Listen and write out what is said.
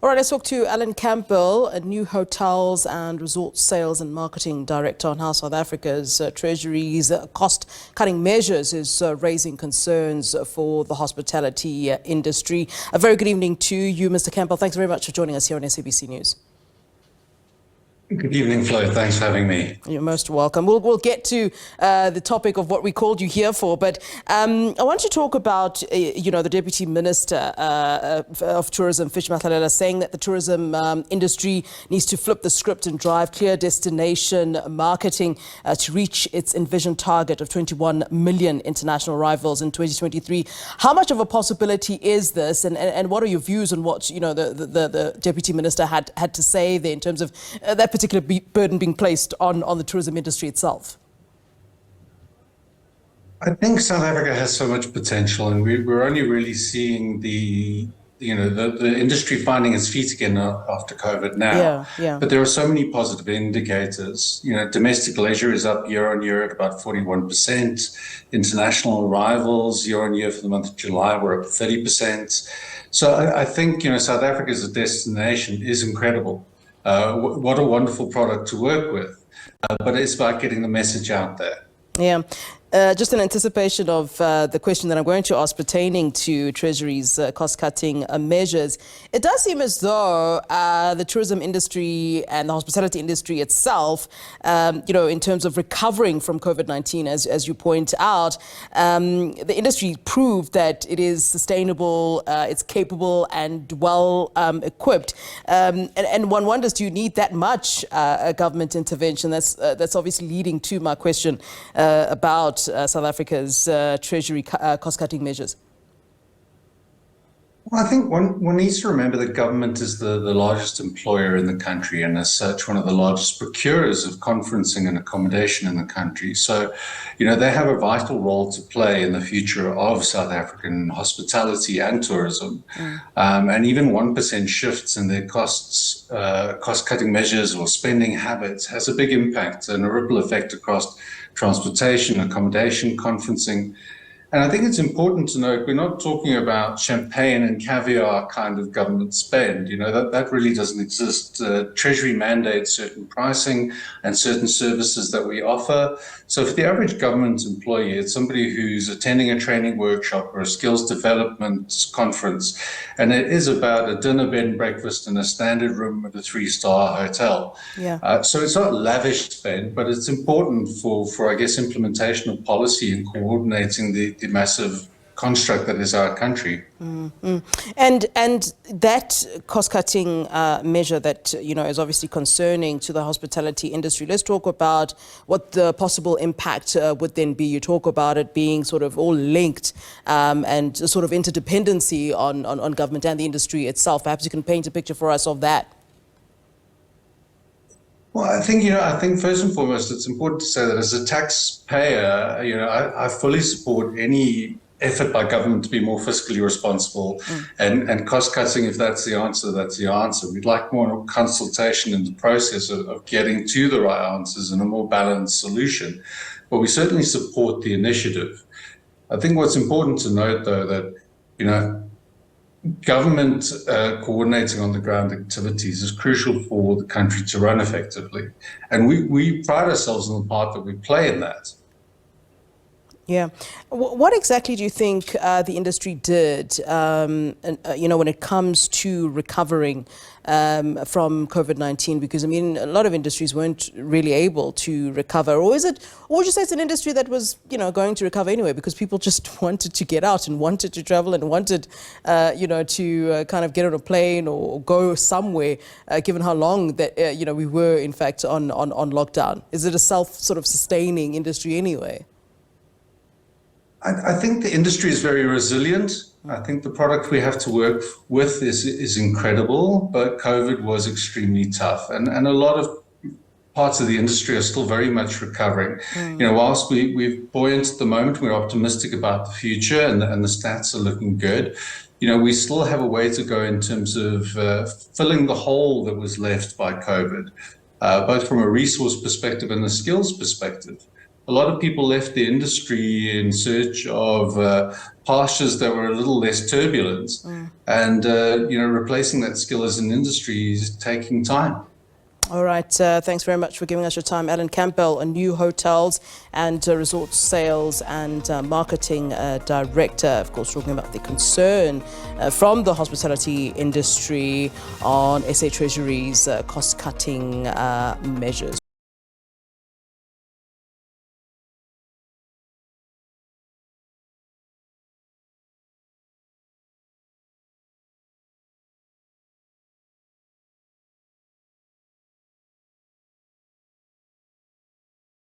All right, let's talk to Alan Campbell, a new hotels and resort sales and marketing director, on how South Africa's Treasury's cost-cutting measures is raising concerns for the hospitality industry. A very good evening to you, Mr. Campbell. Thanks very much for joining us here on SABC News. Good evening, Flo. Thanks for having me. You're most welcome. We'll get to the topic of what we called you here for, but I want to talk about, the Deputy Minister of Tourism, Fish Mathalela, saying that the tourism industry needs to flip the script and drive clear destination marketing to reach its envisioned target of 21 million international arrivals in 2023. How much of a possibility is this, and what are your views on what the Deputy Minister had to say there in terms of that particular burden being placed on the tourism industry itself? I think South Africa has so much potential, and we're only really seeing the industry finding its feet again after COVID now. Yeah. But there are so many positive indicators. Domestic leisure is up year on year at about 41%. International arrivals year on year for the month of July were up 30%. So I think South Africa as a destination is incredible. What a wonderful product to work with, but it's about getting the message out there. Yeah. Just in anticipation of the question that I'm going to ask pertaining to Treasury's cost-cutting measures, it does seem as though the tourism industry and the hospitality industry itself, in terms of recovering from COVID-19, as you point out, the industry proved that it is sustainable, it's capable and well equipped. And one wonders, do you need that much government intervention? That's obviously leading to my question about South Africa's Treasury cost-cutting measures. Well, I think one needs to remember that government is the largest employer in the country, and as such, one of the largest procurers of conferencing and accommodation in the country. So, they have a vital role to play in the future of South African hospitality and tourism. And even 1% shifts in their cost-cutting measures or spending habits has a big impact and a ripple effect across transportation, accommodation, conferencing. And I think it's important to note, we're not talking about champagne and caviar kind of government spend. That really doesn't exist. Treasury mandates certain pricing and certain services that we offer. So for the average government employee, it's somebody who's attending a training workshop or a skills development conference, and it is about a dinner, bed and breakfast in a standard room at a 3-star hotel. So it's not lavish spend, but it's important for I guess, implementation of policy and coordinating the massive construct that is our country. And that cost-cutting measure that is obviously concerning to the hospitality industry. Let's talk about what the possible impact would then be. You talk about it being sort of all linked and sort of interdependency on government and the industry itself. Perhaps you can paint a picture for us of that. Well, I think first and foremost, it's important to say that as a taxpayer, I fully support any effort by government to be more fiscally responsible and cost-cutting. If that's the answer, that's the answer. We'd like more consultation in the process of getting to the right answers and a more balanced solution. But we certainly support the initiative. I think what's important to note, though, that, government coordinating on the ground activities is crucial for the country to run effectively. And we pride ourselves on the part that we play in that. Yeah. What exactly do you think the industry did, when it comes to recovering from COVID-19? Because, a lot of industries weren't really able to recover. Or would you say it's an industry that was, going to recover anyway because people just wanted to get out and wanted to travel and wanted, to kind of get on a plane or go somewhere, given how long that, we were, in fact, on lockdown? Is it a self-sustaining industry anyway? I think the industry is very resilient. I think the product we have to work with is incredible, but COVID was extremely tough. And a lot of parts of the industry are still very much recovering. Whilst we're buoyant at the moment, we're optimistic about the future and the stats are looking good. We still have a way to go in terms of filling the hole that was left by COVID, both from a resource perspective and a skills perspective. a lot of people left the industry in search of pastures that were a little less turbulent. And, replacing that skill as an industry is taking time. All right. Thanks very much for giving us your time. Alan Campbell, ANEW Hotels and Resort Sales and Marketing Director, of course, talking about the concern from the hospitality industry on SA Treasury's cost-cutting measures.